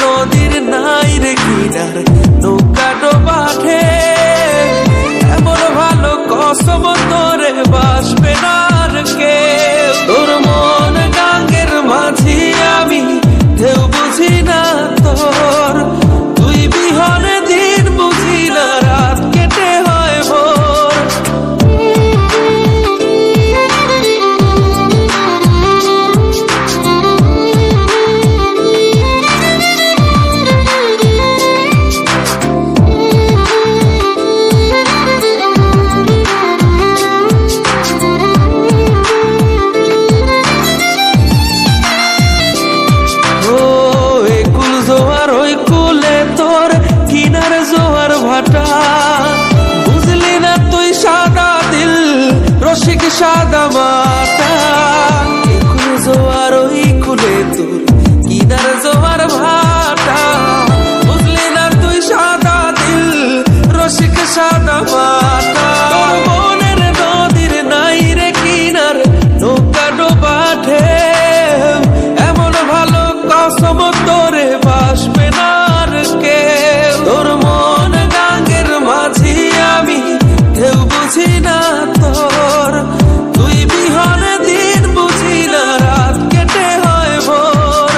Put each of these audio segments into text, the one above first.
নদীর নাই রে কিনার নৌকা ডোবাঠে এমন ভালো কসম তোরে বাসবে না আর কেউ। তোর মন গাঙ্গের মাঝি আমি ঢেউ বুঝি না তোর, তুই বিহনে দিন বুঝি না রাত কেটে হয় ভোর। কিনার জোয়ার ভাটা বুঝলি না তুই সাদা দিল রসিক সাদা মাটা। কুল জোয়ার ওই কুলে তোর কিনার জোয়ার ভাটা বুঝলি না তুই সাদা দিল রসিক সাদা মাটা। তোর মনের নদীর নাই রে কিনার নৌকা ডোবাঠে এমন ভালো কসম তোরে বাসবে না আর কেউ। তোর মন গাঙ্গের মাঝি আমি ঢেউ বুঝি না তোর, তুই বিহনে দিন বুঝি না রাত কেটে হয় ভোর।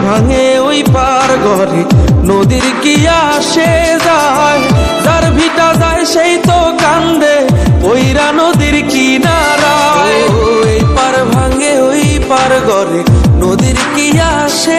ভাঙে ওই পার ঘরে নদীর কি আসে যায়, যার ভিটা যায় সেই তো কান্দে ওইরা নদীর কিনারায়। ওই পার ভাঙে ওই পার ঘরে নদীর কি আসে